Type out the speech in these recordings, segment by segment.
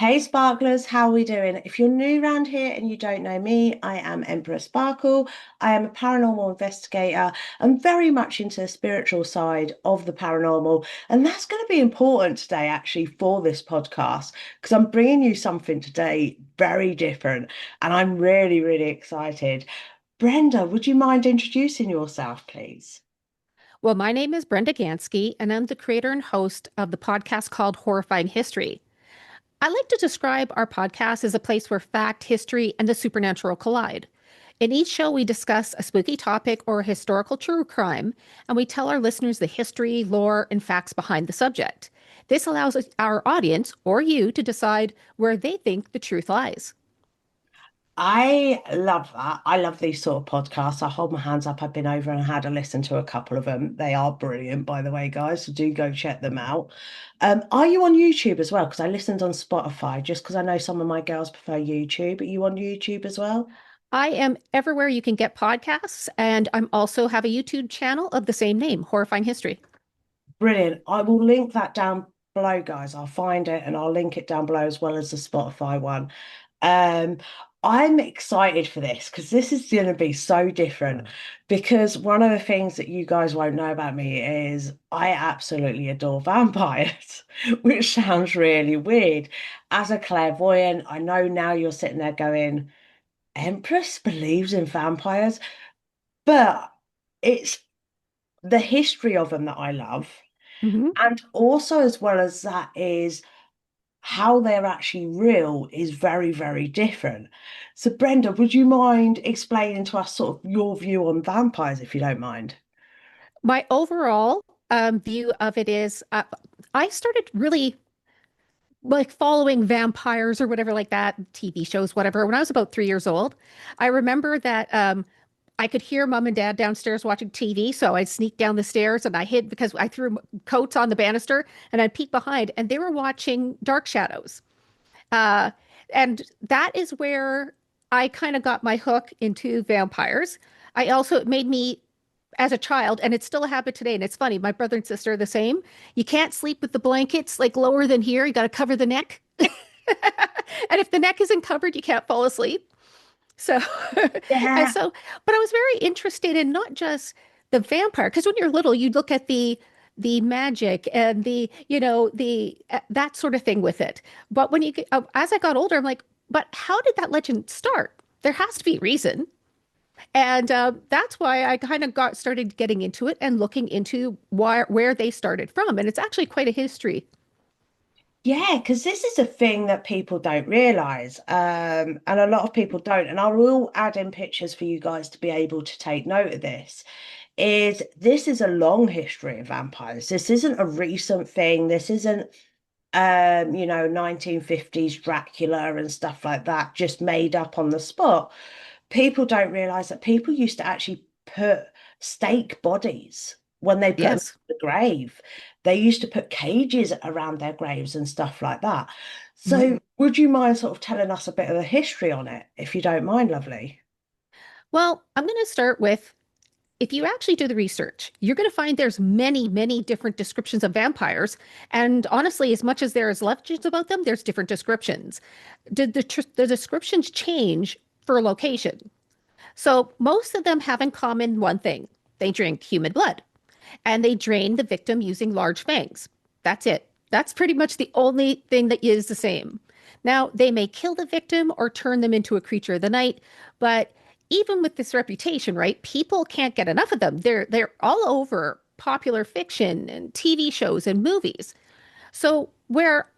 Hey Sparklers, how are we doing? If you're new around here and you don't know me, I am Empress Sparkle. I am a paranormal investigator. I'm very much into the spiritual side of the paranormal, and that's going to be important today, actually, for this podcast, because I'm bringing you something today very different, and I'm really, really excited. Brenda, would you mind introducing yourself, please? Well, my name is Brenda Gansky, and I'm the creator and host of the podcast called Horrifying History. I like to describe our podcast as a place where fact, history, and the supernatural collide. In each show, we discuss a spooky topic or a historical true crime, and we tell our listeners the history, lore, and facts behind the subject. This allows our audience, or you, to decide where they think the truth lies. I love that. I love these sort of podcasts. I hold my hands up. I've been over and had a listen to a couple of them. They are brilliant, by the way, guys. So do go check them out. Are you on YouTube as well? Because I listened on Spotify, just because I know some of my girls prefer YouTube. Are you on YouTube as well? I am everywhere you can get podcasts, and I'm also have a YouTube channel of the same name, Horrifying History. Brilliant. I will link that down below, guys. I'll find it and I'll link it down below as well as the Spotify one. Um, I'm excited for this because this is going to be so different. Because one of the things that you guys won't know about me is I absolutely adore vampires, which sounds really weird. As a clairvoyant, I know now you're sitting there going, Empress believes in vampires, but it's the history of them that I love. Mhm. And also, as well as that, is how they're actually real is very, very different. So, Brenda, would you mind explaining to us sort of your view on vampires, if you don't mind? My overall view of it is I started really like following vampires or whatever like that, TV shows, whatever, when I was about 3 years old. I remember that I could hear mom and dad downstairs watching TV. So I'd sneak down the stairs and I hid because I threw coats on the banister and I'd peek behind and they were watching Dark Shadows. Uh, and that is where I kind of got my hook into vampires. I also, it made me as a child, and it's still a habit today. And it's funny, my brother and sister are the same. You can't sleep with the blankets like lower than here. You got to cover the neck. And if the neck isn't covered, you can't fall asleep. So, and Yeah. so, but I was very interested in not just the vampire, because when you're little, you look at the magic and the, the that sort of thing with it. But when you get, as I got older, I'm like, but how did that legend start? There has to be a reason. And that's why I kind of got started getting into it and looking into where they started from. And it's actually quite a history. Yeah, because this is a thing that people don't realize, and a lot of people don't. And I will add in pictures for you guys to be able to take note of this. This is a long history of vampires. This isn't a recent thing. This isn't 1950s Dracula and stuff like that, just made up on the spot. People don't realize that people used to actually put stake bodies when they put them Yes. in the grave. They used to put cages around their graves and stuff like that. Mhm. So, would you mind sort of telling us a bit of the history on it, if you don't mind, lovely? Well, I'm going to start with if you actually do the research, you're going to find there's many, many different descriptions of vampires. And honestly, as much as there is legends about them, there's different descriptions. Did the descriptions change for location? So most of them have in common one thing. They drink human blood and they drain the victim using large fangs. That's it. That's pretty much the only thing that is the same. Now, they may kill the victim or turn them into a creature of the night, but even with this reputation, right, people can't get enough of them. They're all over popular fiction and TV shows and movies. So where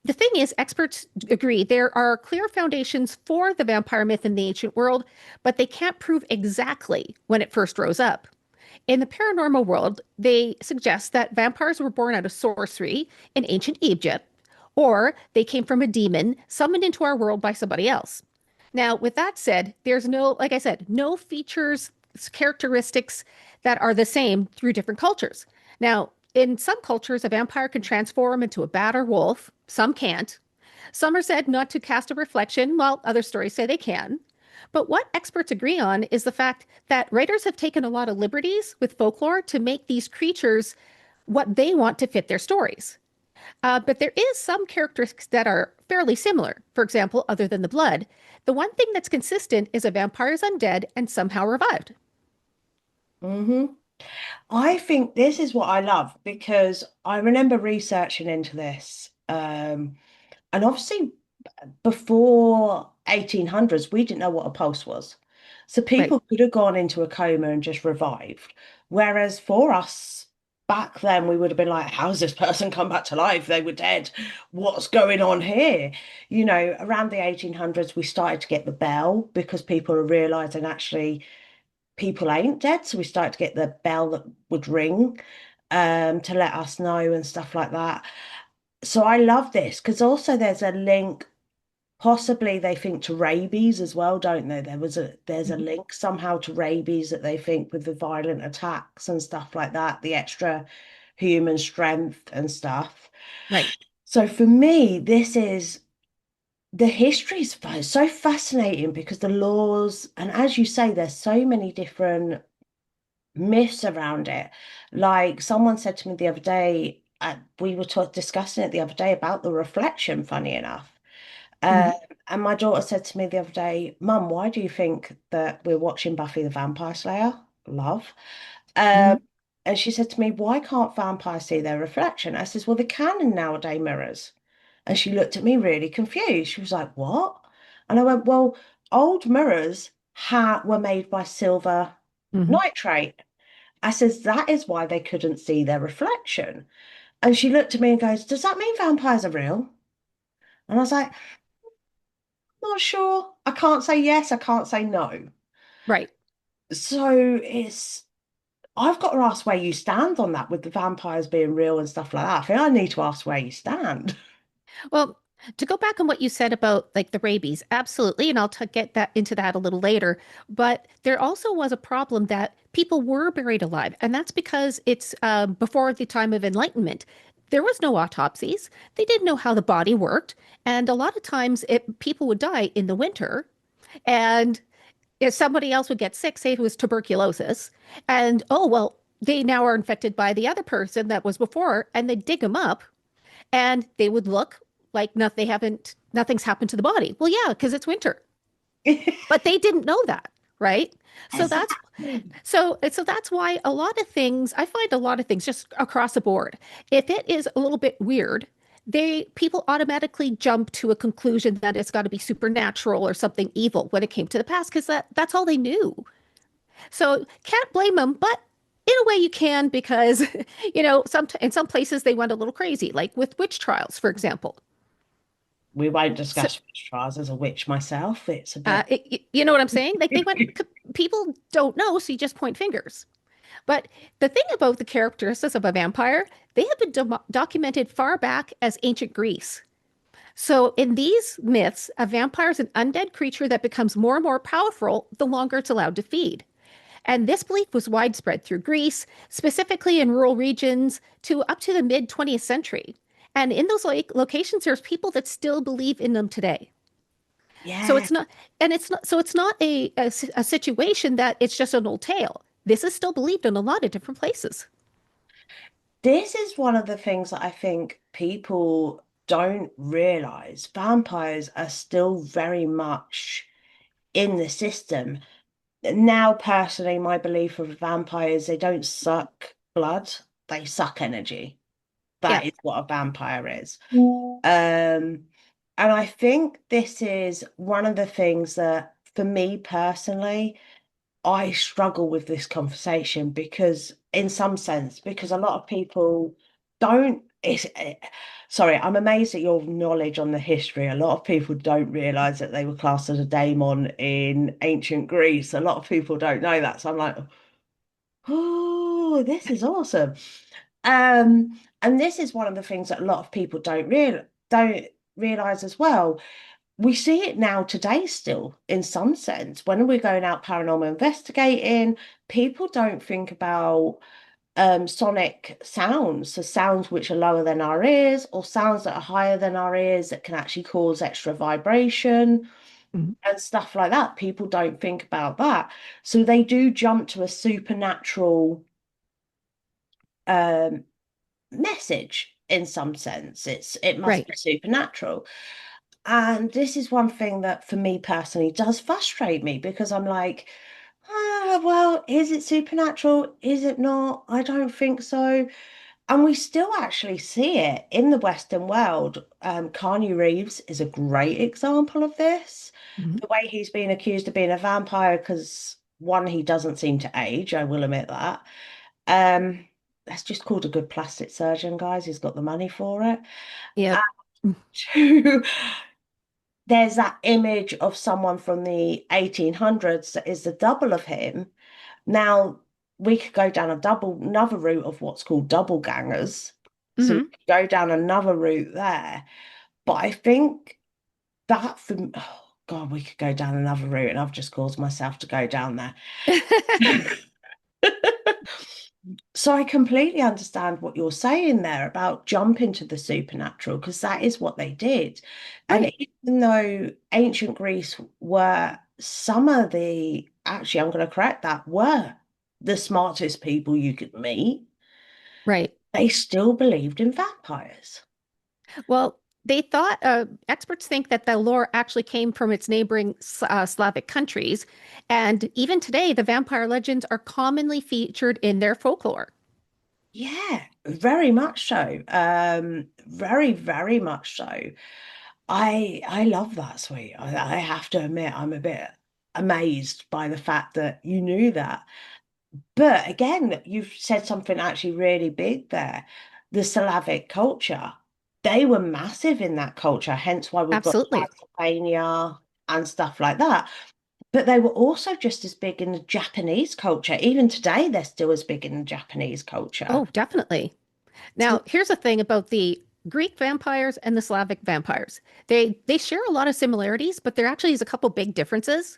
the thing is, experts agree there are clear foundations for the vampire myth in the ancient world, but they can't prove exactly when it first rose up. In the paranormal world, they suggest that vampires were born out of sorcery in ancient Egypt, or they came from a demon summoned into our world by somebody else. Now, with that said, there's no, like I said, no features, characteristics that are the same through different cultures. Now, in some cultures, a vampire can transform into a bat or wolf. Some can't. Some are said not to cast a reflection, while other stories say they can. But what experts agree on is the fact that writers have taken a lot of liberties with folklore to make these creatures what they want to fit their stories. But there is some characteristics that are fairly similar. For example, other than the blood, the one thing that's consistent is a vampire is undead and somehow revived. Hmm. I think this is what I love because I remember researching into this. And obviously before 1800s, we didn't know what a pulse was. So Right. people could have gone into a coma and just revived. Whereas for us back then, we would have been like, how's this person come back to life? They were dead. What's going on here? You know, around the 1800s, we started to get the bell because people are realizing actually people ain't dead. So we started to get the bell that would ring to let us know and stuff like that. So I love this because also there's a link. Possibly they think to rabies as well, don't they? There's a Mhm. link somehow to rabies that they think with the violent attacks and stuff like that, the extra human strength and stuff. Right. So for me, this is the history is so fascinating because the laws, and as you say, there's so many different myths around it. Like someone said to me the other day, we were discussing it the other day about the reflection, funny enough. Hmm. Um, and my daughter said to me the other day, Mum, why do you think that we're watching Buffy the Vampire Slayer? Love. Um, Hmm. and she said to me, why can't vampires see their reflection? I says, well, they can in nowadays mirrors. And she looked at me really confused. She was like, what? And I went, well, old mirrors were made by silver Hmm. nitrate. I says, that is why they couldn't see their reflection. And she looked at me and goes, does that mean vampires are real? And I was like, not sure. I can't say yes, I can't say no. Right. So I've got to ask where you stand on that with the vampires being real and stuff like that. I think I need to ask where you stand. Well, to go back on what you said about like the rabies, absolutely, and I'll get that into that a little later. But there also was a problem that people were buried alive, and that's because it's before the time of Enlightenment. There was no autopsies. They didn't know how the body worked, and a lot of times people would die in the winter, and if somebody else would get sick, say it was tuberculosis, and oh well, they now are infected by the other person that was before, and they dig them up and they would look like nothing's happened to the body. Well, yeah, because it's winter, but they didn't know that, right? So that's Exactly. so that's why a lot of things I find a lot of things just across the board. If it is a little bit weird, they people automatically jump to a conclusion that it's got to be supernatural or something evil when it came to the past because that's all they knew. So can't blame them, but in a way you can because in some places they went a little crazy, like with witch trials, for example. We won't So discuss witch trials as a witch myself. It's a bit. you know what I'm saying? Like they went, people don't know, so you just point fingers. But the thing about the characteristics of a vampire, they have been documented far back as ancient Greece. So in these myths, a vampire is an undead creature that becomes more and more powerful the longer it's allowed to feed. And this belief was widespread through Greece, specifically in rural regions, to up to the mid 20th century. And in those locations, there's people that still believe in them today. So Yeah. it's not, and it's not, so it's not a situation that it's just an old tale. This is still believed in a lot of different places. This is one of the things that I think people don't realize. Vampires are still very much in the system. Now, personally, my belief of vampires, they don't suck blood, they suck energy. Yeah. That is what a vampire is. And I think this is one of the things that, for me personally, I struggle with this conversation because, in some sense, because a lot of people don't. Sorry, I'm amazed at your knowledge on the history. A lot of people don't realize that they were classed as a daemon in ancient Greece. A lot of people don't know that. So I'm like, oh, this is awesome. And this is one of the things that a lot of people don't realize as well. We see it now today still, in some sense. When we're going out paranormal investigating, people don't think about sonic sounds, so sounds which are lower than our ears, or sounds that are higher than our ears that can actually cause extra vibration Mhm. and stuff like that. People don't think about that. So they do jump to a supernatural um message. in some sense. It must Right. be supernatural. And this is one thing that for me personally does frustrate me because I'm like, well, is it supernatural? Is it not? I don't think so. And we still actually see it in the Western world. Keanu Reeves is a great example of this. Mhm. The way he's been accused of being a vampire, because one, he doesn't seem to age, I will admit that. Um, that's just called a good plastic surgeon, guys. He's got the money for it. Yep. And two, there's that image of someone from the 1800s that is the double of him. Now, we could go down another route of what's called double gangers. So we Hmm. could go down another route there. But I think that for, oh God, we could go down another route, and I've just caused myself to go down there. So I completely understand what you're saying there about jumping to the supernatural, because that is what they did. And Right. even though ancient Greece were some of the, actually, I'm going to correct that, were the smartest people you could meet, Right. they still believed in vampires. Well, they thought experts think that the lore actually came from its neighboring Slavic countries, and even today, the vampire legends are commonly featured in their folklore. Yeah, very much so. Very, very much so. I love that, sweet. I have to admit, I'm a bit amazed by the fact that you knew that. But again, you've said something actually really big there. The Slavic culture, they were massive in that culture, hence why we've got Absolutely. Transylvania and stuff like that. But they were also just as big in the Japanese culture. Even today, they're still as big in the Japanese culture. Oh, definitely. So Now, here's the thing about the Greek vampires and the Slavic vampires. They share a lot of similarities, but there actually is a couple big differences.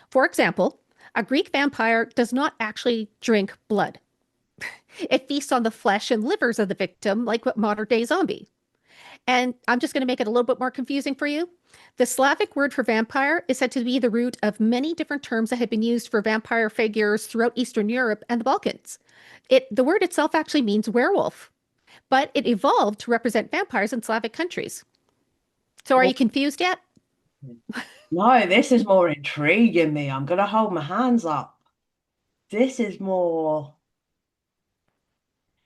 For example, a Greek vampire does not actually drink blood. It feasts on the flesh and livers of the victim, like a modern day zombie. And I'm just going to make it a little bit more confusing for you. The Slavic word for vampire is said to be the root of many different terms that have been used for vampire figures throughout Eastern Europe and the Balkans. The word itself actually means werewolf, but it evolved to represent vampires in Slavic countries. So are you confused yet? no, this is more intriguing me. I'm going to hold my hands up. This is more,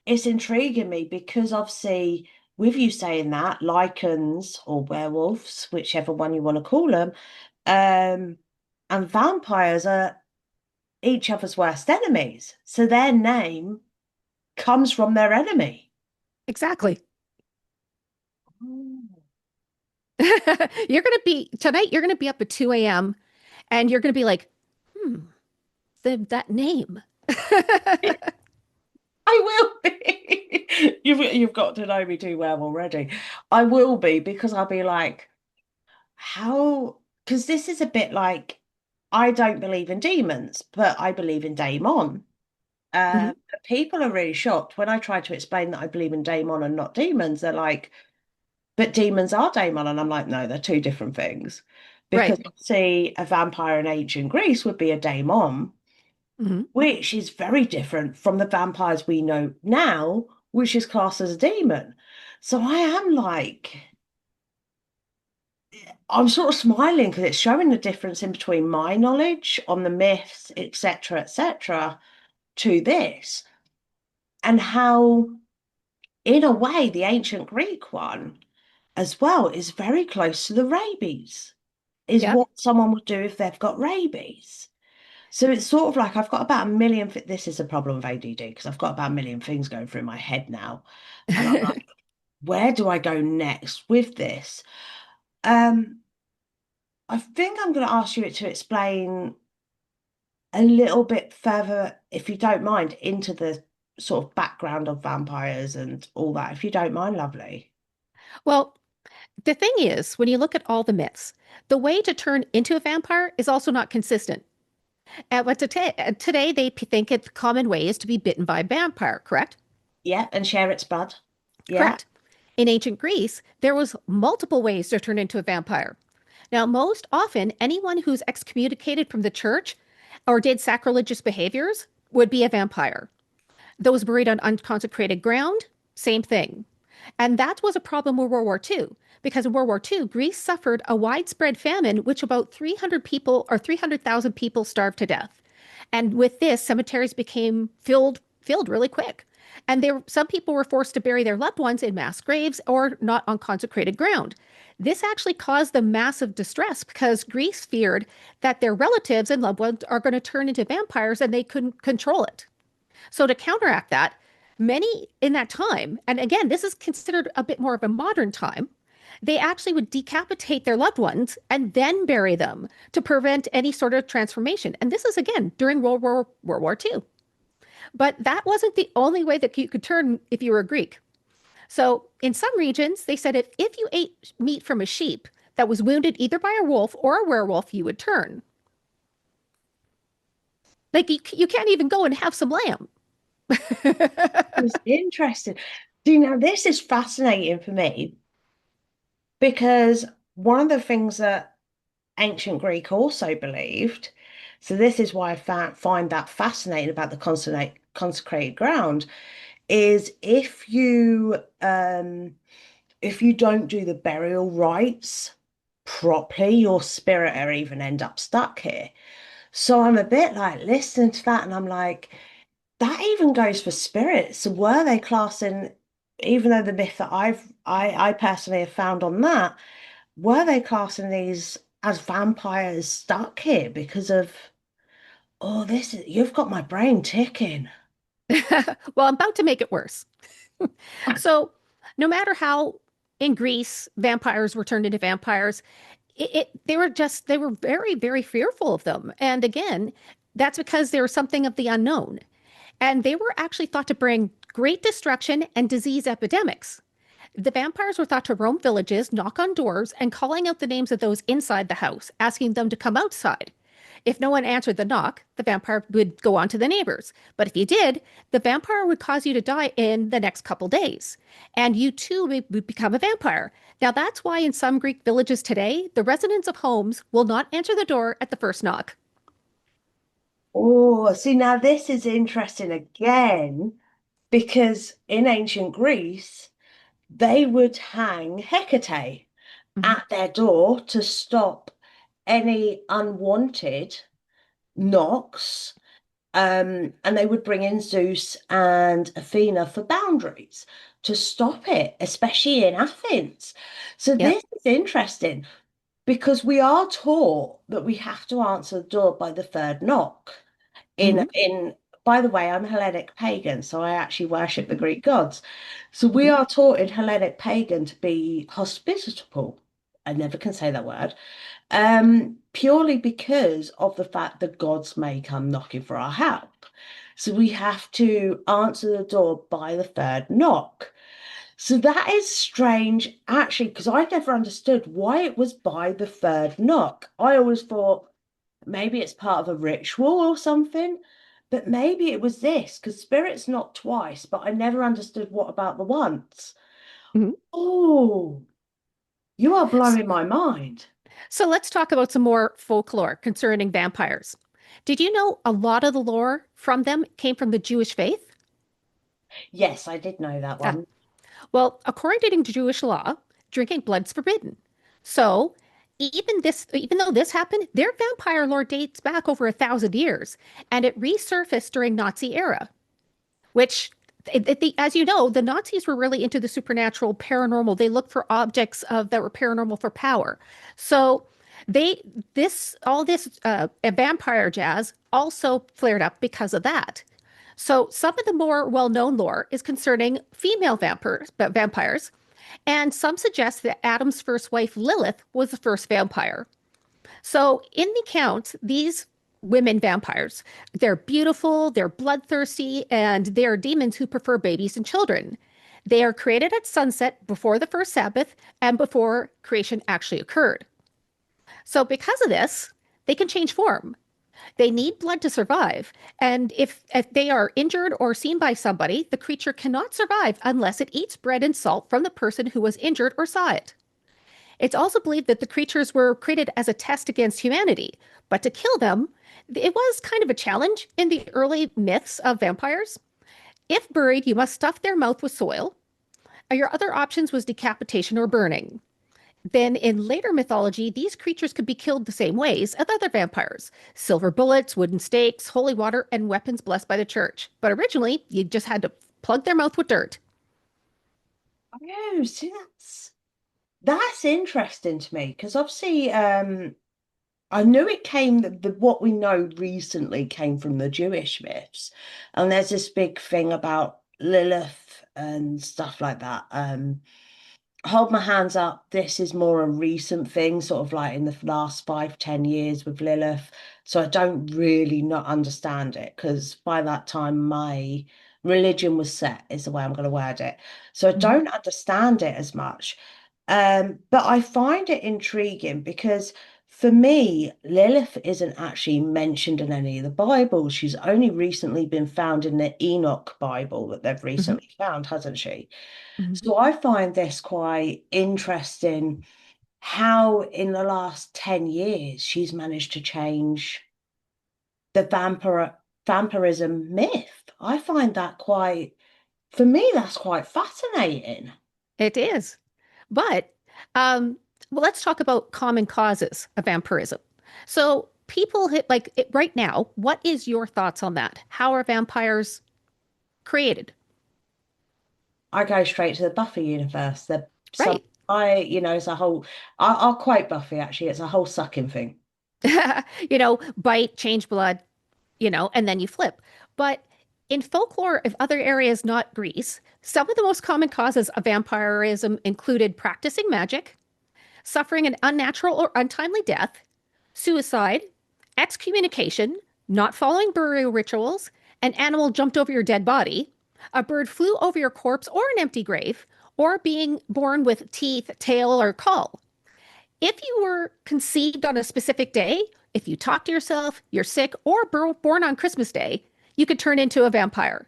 it's intriguing me because obviously, with you saying that, lichens or werewolves, whichever one you want to call them, um, and vampires are each other's worst enemies. So their name comes from their enemy. Exactly. Oh. You're going to be tonight, you're going to be up at 2 a.m. and you're going to be like, hmm, that name. I will be. You've got to know me too well already. I will be because I'll be like, how? Because this is a bit like I don't believe in demons, but I believe in daemon. Mhm. People are really shocked when I try to explain that I believe in daemon and not demons. They're like, but demons are daemon, and I'm like, no, they're two different things. Because Right. see, a vampire in ancient Greece would be a daemon, Mhm. which is very different from the vampires we know now, which is classed as a demon. So I am like, I'm sort of smiling because it's showing the difference in between my knowledge on the myths, etc., to this, and how, in a way, the ancient Greek one as well is very close to the rabies, is Yep. what someone would do if they've got rabies. So it's sort of like I've got about a million. This is a problem with ADD because I've got about a million things going through my head now, and I'm like, where do I go next with this? Um, I think I'm going to ask you to explain a little bit further, if you don't mind, into the sort of background of vampires and all that, if you don't mind, lovely. Well, the thing is, when you look at all the myths, the way to turn into a vampire is also not consistent. But today they think it the common way is to be bitten by a vampire, correct? Yeah, and share its blood. Yeah. Correct. In ancient Greece, there was multiple ways to turn into a vampire. Now, most often, anyone who's excommunicated from the church or did sacrilegious behaviors would be a vampire. Those buried on unconsecrated ground, same thing. And that was a problem with World War II, because in World War II, Greece suffered a widespread famine, which about 300 people or 300,000 people starved to death. And with this, cemeteries became filled really quick. And some people were forced to bury their loved ones in mass graves or not on consecrated ground. This actually caused them massive distress because Greece feared that their relatives and loved ones are going to turn into vampires and they couldn't control it. So to counteract that, many in that time, and again, this is considered a bit more of a modern time, they actually would decapitate their loved ones and then bury them to prevent any sort of transformation. And this is again during World War II. But that wasn't the only way that you could turn if you were a Greek. So in some regions, they said if you ate meat from a sheep that was wounded either by a wolf or a werewolf, you would turn. Like you can't even go and have some lamb. It's interesting. Do you know, this is fascinating for me because one of the things that ancient Greek also believed, so this is why find that fascinating about the consecrated ground, is if you don't do the burial rites properly, your spirit or even end up stuck here. So I'm a bit like listening to that and I'm like, that even goes for spirits. So were they classing, even though the myth that I personally have found on that, were they classing these as vampires stuck here because of, oh, you've got my brain ticking. Well, I'm about to make it worse. So, no matter how in Greece vampires were turned into vampires, they were very, very fearful of them. And again, that's because they were something of the unknown. And they were actually thought to bring great destruction and disease epidemics. The vampires were thought to roam villages, knock on doors, and calling out the names of those inside the house, asking them to come outside. If no one answered the knock, the vampire would go on to the neighbors. But if you did, the vampire would cause you to die in the next couple days. And you too would become a vampire. Now, that's why in some Greek villages today, the residents of homes will not answer the door at the first knock. Oh, see, now this is interesting again because in ancient Greece, they would hang Hecate Mhm. at their door to stop any unwanted knocks. And they would bring in Zeus and Athena for boundaries to stop it, especially in Athens. So Yep. this is interesting because we are taught that we have to answer the door by the third knock. Hmm. In by the way, I'm Hellenic pagan, so I actually worship the Greek gods. So we Hmm. are taught in Hellenic pagan to be hospitable. I never can say that word. Purely because of the fact that gods may come knocking for our help. So we have to answer the door by the third knock. So that is strange, actually, because I never understood why it was by the third knock. I always thought maybe it's part of a ritual or something, but maybe it was this, because spirit's not twice, but I never understood what about the once. Hmm. Oh, you are blowing my mind. So let's talk about some more folklore concerning vampires. Did you know a lot of the lore from them came from the Jewish faith? Yes, I did know that Ah, one. well, according to Jewish law, drinking blood's forbidden. So even though this happened, their vampire lore dates back over 1,000 years, and it resurfaced during Nazi era, which as you know, the Nazis were really into the supernatural, paranormal. They looked for objects that were paranormal for power. So they this all this vampire jazz also flared up because of that. So some of the more well-known lore is concerning female vampires, and some suggest that Adam's first wife Lilith was the first vampire. So, in the accounts, these women vampires, they're beautiful, they're bloodthirsty, and they're demons who prefer babies and children. They are created at sunset before the first Sabbath and before creation actually occurred. So, because of this, they can change form. They need blood to survive. And if they are injured or seen by somebody, the creature cannot survive unless it eats bread and salt from the person who was injured or saw it. It's also believed that the creatures were created as a test against humanity, but to kill them, it was kind of a challenge in the early myths of vampires. If buried, you must stuff their mouth with soil. Your other options was decapitation or burning. Then in later mythology, these creatures could be killed the same ways as other vampires: silver bullets, wooden stakes, holy water, and weapons blessed by the church. But originally, you just had to plug their mouth with dirt. Oh, see, that's interesting to me because obviously, I knew it came what we know recently came from the Jewish myths, and there's this big thing about Lilith and stuff like that. Hold my hands up. This is more a recent thing, sort of like in the last 5, 10 years with Lilith. So I don't really not understand it because by that time my religion was set, is the way I'm going to word it. So I Mhm, don't understand it as much. But I find it intriguing because for me, Lilith isn't actually mentioned in any of the Bibles. She's only recently been found in the Enoch Bible that they've mhm, recently found, hasn't she? mhm. So I find this quite interesting how in the last 10 years she's managed to change the vampirism myth. I find that quite, for me, that's quite fascinating. It is. But um, well, let's talk about common causes of vampirism. So people hit like right now, what is your thoughts on that? How are vampires created? I go straight to the Buffy universe. The some Right. it's a whole. I'll quote Buffy actually. It's a whole sucking thing. Bite, change blood, and then you flip. But in folklore of other areas not Greece, some of the most common causes of vampirism included practicing magic, suffering an unnatural or untimely death, suicide, excommunication, not following burial rituals, an animal jumped over your dead body, a bird flew over your corpse or an empty grave, or being born with teeth, tail, or caul. If you were conceived on a specific day, if you talk to yourself, you're sick, or born on Christmas Day, you could turn into a vampire.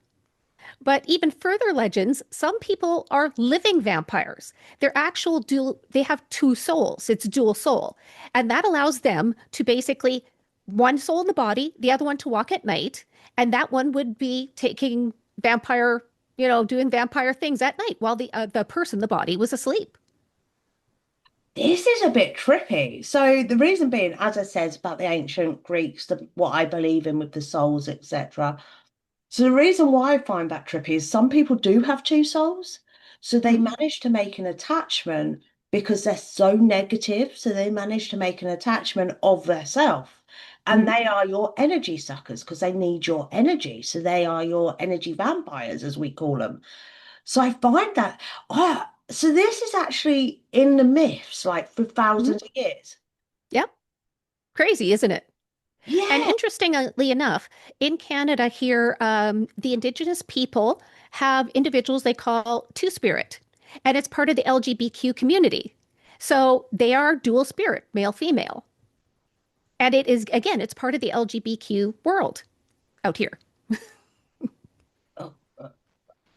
But even further legends, some people are living vampires. They're actual dual, they have two souls. It's dual soul. And that allows them to basically one soul in the body, the other one to walk at night. And that one would be taking vampire, doing vampire things at night while the person, the body, was asleep. This is a bit trippy. So the reason being, as I said, about the ancient Greeks, what I believe in with the souls, etc. So the reason why I find that trippy is some people do have two souls. So they Mhm, manage to make an attachment because they're so negative. So they manage to make an attachment of their self. And mhm. they are your energy suckers because they need your energy. So they are your energy vampires, as we call them. So I find that, so this is actually in the myths, like for Mhm. thousands of years. Yep. Crazy, isn't it? And Yeah, interestingly enough, in Canada here, the Indigenous people have individuals they call Two Spirit, and it's part of the LGBTQ community. So they are dual spirit, male, female. And it is, again, it's part of the LGBTQ world out here. oh,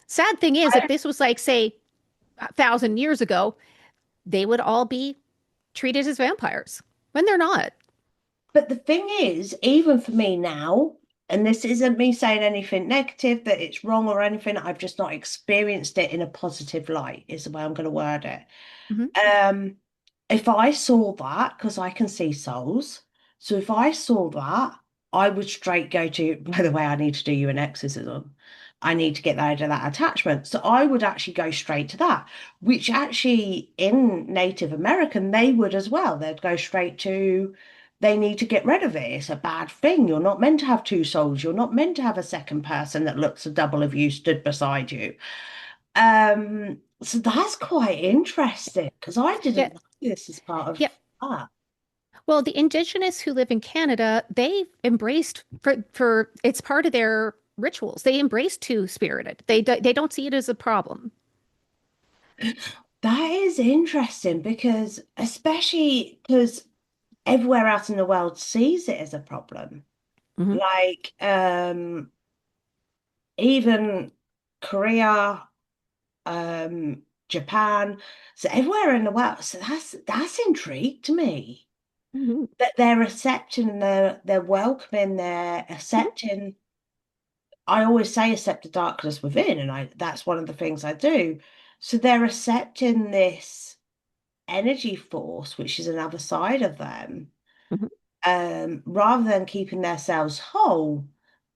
Sad thing is, if I- this was like, say, 1,000 years ago, they would all be treated as vampires when they're not. but the thing is, even for me now, and this isn't me saying anything negative, that it's wrong or anything, I've just not experienced it in a positive light, is the way I'm going to word it. Mhm, Um, if I saw that, because I can see souls, so if I saw that, I would straight go to, by the way, I need to do you an exorcism. I need to get out of that attachment. So I would actually go straight to that, which actually in Native American, they would as well. They'd go straight to, they need to get rid of it. It's a bad thing. You're not meant to have two souls. You're not meant to have a second person that looks a double of you stood beside you. So that's quite interesting because I yeah, didn't know this as part yeah. of that. Well, the Indigenous who live in Canada, they've embraced for it's part of their rituals. They embrace two-spirited. They don't see it as a problem. That is interesting because, especially because everywhere else in the world sees it as a problem. Hmm. Like, even Korea, Japan, so everywhere in the world. So that's intrigued me Hmm. that they're accepting and they're welcoming, they're Hmm. accepting. I always say accept the darkness within, and I that's one of the things I do. So they're accepting this energy force, which is another side of them, Mhm. rather than keeping themselves whole,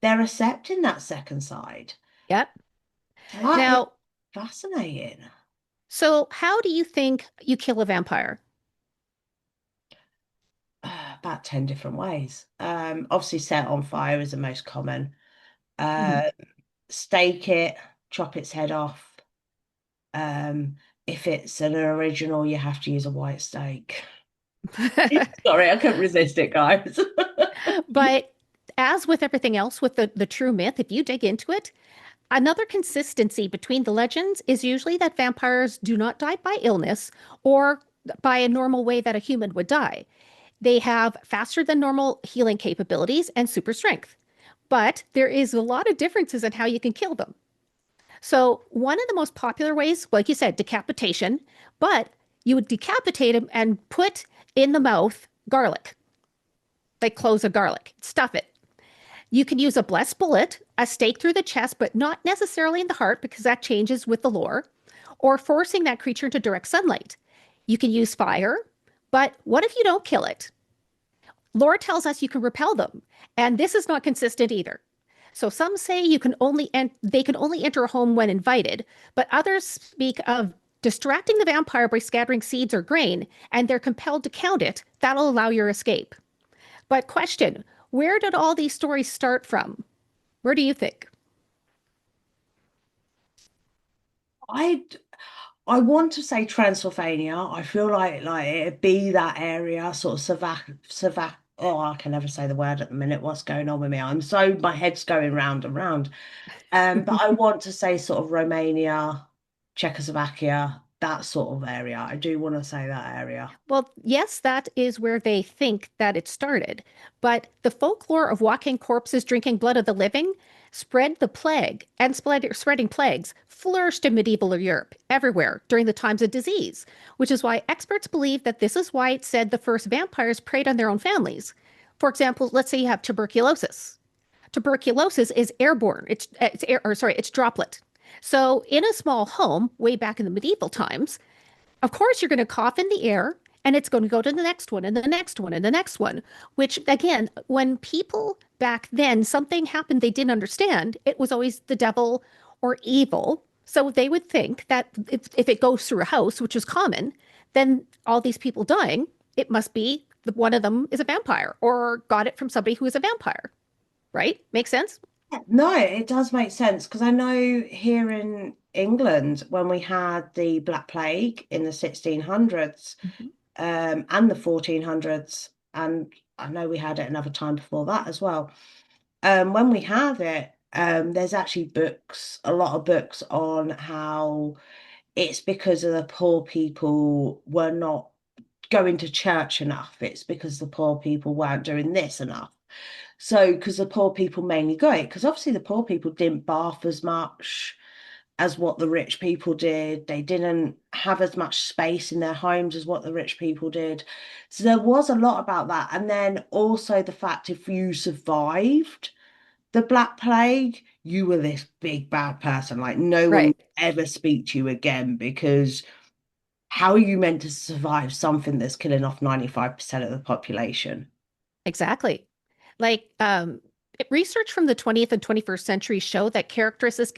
they're accepting that second side. Yep. That is Now, fascinating. so how do you think you kill a vampire? About 10 different ways. Obviously, set on fire is the most common. Mhm. Uh, Stake it, chop its head off. Um, if it's an original, you have to use a white steak. Sorry, I couldn't resist it, guys. But as with everything else with the true myth, if you dig into it, another consistency between the legends is usually that vampires do not die by illness or by a normal way that a human would die. They have faster than normal healing capabilities and super strength. But there is a lot of differences in how you can kill them. So, one of the most popular ways, like you said, decapitation, but you would decapitate them and put in the mouth garlic, like cloves of garlic, stuff it. You can use a blessed bullet, a stake through the chest, but not necessarily in the heart because that changes with the lore, or forcing that creature into direct sunlight. You can use fire, but what if you don't kill it? Lore tells us you can repel them, and this is not consistent either. So some say you can only they can only enter a home when invited, but others speak of distracting the vampire by scattering seeds or grain, and they're compelled to count it. That'll allow your escape. But question, where did all these stories start from? Where do you think? I I want to say Transylvania. I feel like it'd be that area, sort of Savac. Oh, I can never say the word at the minute. What's going on with me? My head's going round and round. But I want to say sort of Romania, Czechoslovakia, that sort of area. I do want to say that area. Well, yes, that is where they think that it started. But the folklore of walking corpses drinking blood of the living spread the plague, and spreading plagues flourished in medieval Europe everywhere during the times of disease, which is why experts believe that this is why it said the first vampires preyed on their own families. For example, let's say you have tuberculosis. Tuberculosis is airborne. It's air, or sorry, it's droplet. So in a small home, way back in the medieval times, of course, you're going to cough in the air and it's going to go to the next one and the next one and the next one, which again, when people back then, something happened they didn't understand, it was always the devil or evil. So they would think that if it goes through a house, which is common, then all these people dying, it must be one of them is a vampire or got it from somebody who is a vampire, right? Make sense? No, it does make sense because I know here in England, when we had the Black Plague in the 1600s, Mhm. and the 1400s, and I know we had it another time before that as well. When we have it, there's actually books, a lot of books on how it's because of the poor people were not going to church enough. It's because the poor people weren't doing this enough. So, because the poor people mainly got it, because obviously the poor people didn't bath as much as what the rich people did. They didn't have as much space in their homes as what the rich people did. So there was a lot about that. And then also the fact if you survived the Black Plague, you were this big bad person. Like no one would Right. ever speak to you again because how are you meant to survive something that's killing off 95% of the population? Exactly. Like research from the 20th and 21st century show that characteristics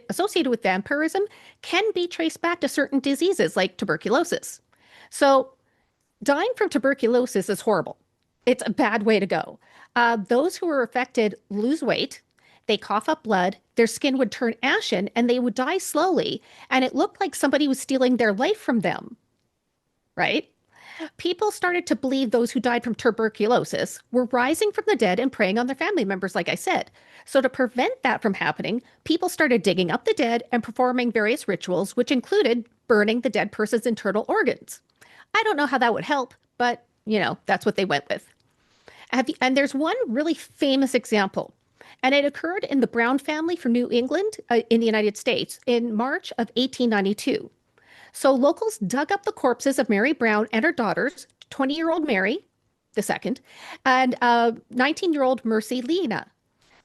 associated with vampirism can be traced back to certain diseases like tuberculosis. So, dying from tuberculosis is horrible. It's a bad way to go. Those who were affected lose weight, they cough up blood, their skin would turn ashen, and they would die slowly. And it looked like somebody was stealing their life from them, right? People started to believe those who died from tuberculosis were rising from the dead and preying on their family members, like I said. So, to prevent that from happening, people started digging up the dead and performing various rituals, which included burning the dead person's internal organs. I don't know how that would help, but that's what they went with. And there's one really famous example, and it occurred in the Brown family from New England in the United States in March of 1892. So locals dug up the corpses of Mary Brown and her daughters, 20-year-old Mary the second, and 19-year-old Mercy Lena.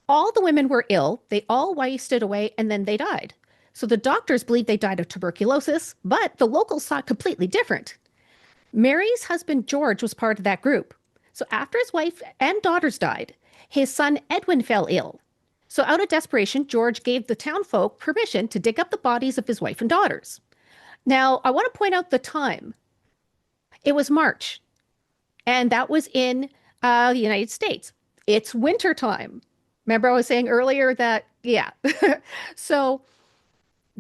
All the women were ill. They all wasted away and then they died. So the doctors believed they died of tuberculosis, but the locals saw it completely different. Mary's husband George was part of that group. So after his wife and daughters died, his son Edwin fell ill. So out of desperation, George gave the townfolk permission to dig up the bodies of his wife and daughters. Now, I want to point out the time. It was March, and that was in the United States. It's winter time. Remember, I was saying earlier that, yeah. So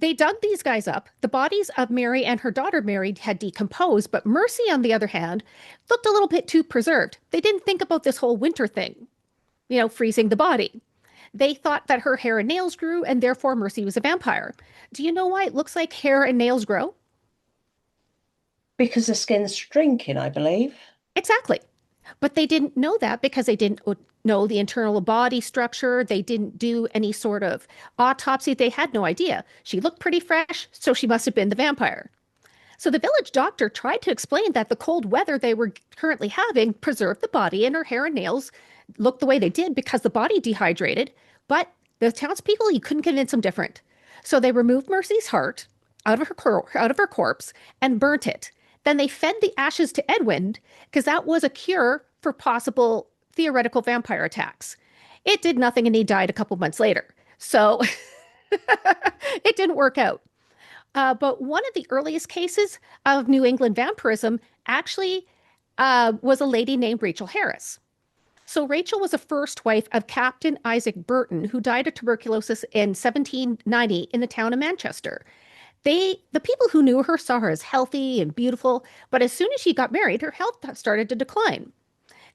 they dug these guys up. The bodies of Mary and her daughter Mary had decomposed, but Mercy, on the other hand, looked a little bit too preserved. They didn't think about this whole winter thing, freezing the body. They thought that her hair and nails grew, and therefore Mercy was a vampire. Do you know why it looks like hair and nails grow? Because the skin's shrinking, I believe. Exactly. But they didn't know that because they didn't know the internal body structure. They didn't do any sort of autopsy. They had no idea. She looked pretty fresh, so she must have been the vampire. So the village doctor tried to explain that the cold weather they were currently having preserved the body, and her hair and nails looked the way they did because the body dehydrated. But the townspeople, you couldn't convince them different. So they removed Mercy's heart out of her corpse and burnt it. Then they fed the ashes to Edwin because that was a cure for possible theoretical vampire attacks. It did nothing, and he died a couple months later. So it didn't work out. But one of the earliest cases of New England vampirism actually was a lady named Rachel Harris. So Rachel was the first wife of Captain Isaac Burton, who died of tuberculosis in 1790 in the town of Manchester. The people who knew her saw her as healthy and beautiful, but as soon as she got married, her health started to decline.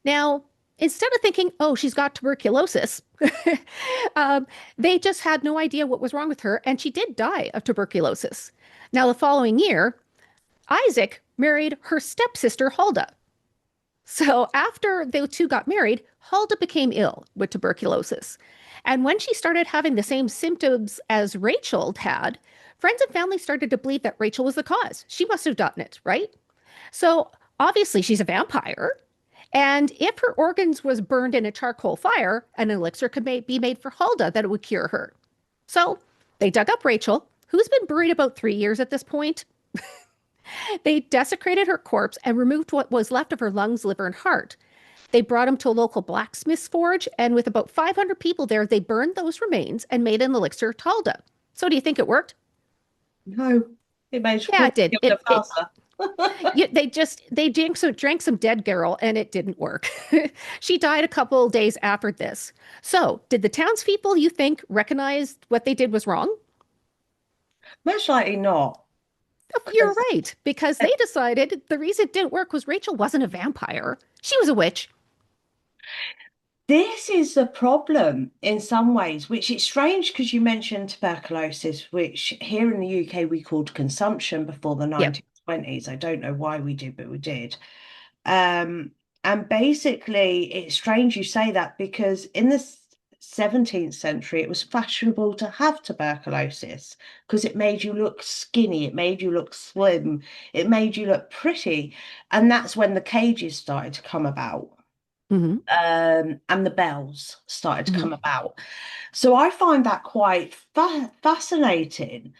Now, instead of thinking, oh, she's got tuberculosis, they just had no idea what was wrong with her, and she did die of tuberculosis. Now, the following year, Isaac married her stepsister, Hulda. So after the two got married, Hulda became ill with tuberculosis. And when she started having the same symptoms as Rachel had, friends and family started to believe that Rachel was the cause. She must have done it, right? So obviously she's a vampire. And if her organs was burned in a charcoal fire, an elixir could be made for Hulda that it would cure her. So they dug up Rachel, who's been buried about 3 years at this point. They desecrated her corpse and removed what was left of her lungs, liver, and heart. They brought him to a local blacksmith's forge, and with about 500 people there, they burned those remains and made an elixir to Hulda. So do you think it worked? No, it made Yeah, it did. it faster. They drank some dead girl, and it didn't work. She died a couple days after this. So, did the townspeople, you think, recognize what they did was wrong? Most likely not. You're 'Cause right, because they decided the reason it didn't work was Rachel wasn't a vampire. She was a witch. this is the problem in some ways, which it's strange because you mentioned tuberculosis, which here in the UK we called consumption before the Yep. 1920s. I don't know why we did, but we did. Um, and basically, it's strange you say that because in the 17th century, it was fashionable to have tuberculosis because it made you look skinny, it made you look slim, it made you look pretty. And that's when the cages started to come about. Hmm. And the bells started to Hmm. come about. So I find that quite fascinating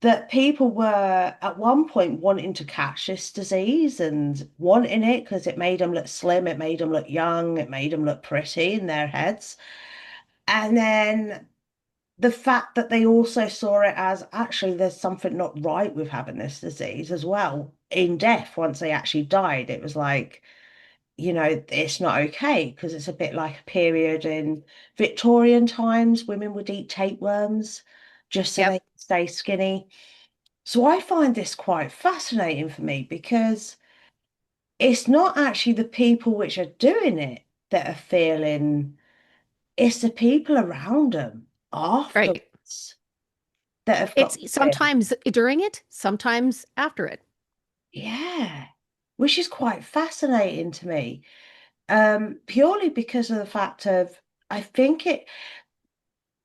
that people were at one point wanting to catch this disease and wanting it because it made them look slim, it made them look young, it made them look pretty in their heads. And then the fact that they also saw it as actually there's something not right with having this disease as well. In death, once they actually died, it was like, it's not okay because it's a bit like a period in Victorian times. Women would eat tapeworms just so they Yep. could stay skinny. So I find this quite fascinating for me because it's not actually the people which are doing it that are feeling, it's the people around them Right. afterwards that have got It's the feeling. sometimes during it, sometimes after it. Yeah, which is quite fascinating to me. Purely because of the fact of, I think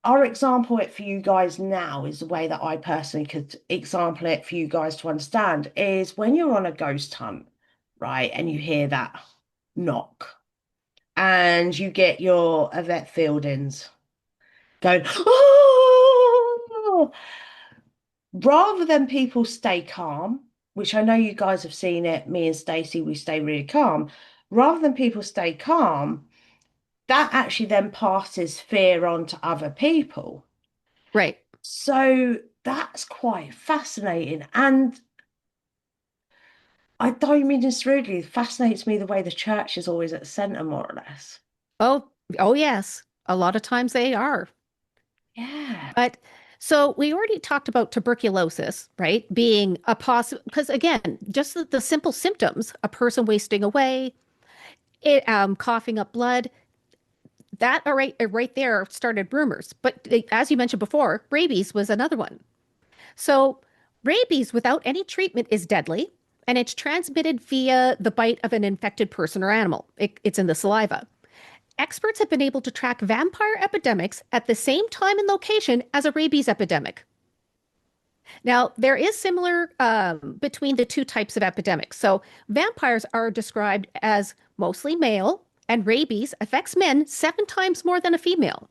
our example it for you guys now is the way that I personally could example it for you guys to understand is when you're on a ghost hunt, right, and you hear that knock and you get your Yvette Fieldings going, oh, rather than people stay calm, which I know you guys have seen it, me and Stacey, we stay really calm. Rather than people stay calm, that actually then passes fear on to other people. Right. So that's quite fascinating. And I don't mean this rudely, it fascinates me the way the church is always at the center, more or less. Oh, oh yes. A lot of times they are. Yeah. But so we already talked about tuberculosis, right? Being a possible, because again, just the simple symptoms, a person wasting away, coughing up blood, that right there started rumors. But as you mentioned before, rabies was another one. So rabies without any treatment is deadly, and it's transmitted via the bite of an infected person or animal. It's in the saliva. Experts have been able to track vampire epidemics at the same time and location as a rabies epidemic. Now, there is similar between the two types of epidemics. So, vampires are described as mostly male, and rabies affects men 7 times more than a female.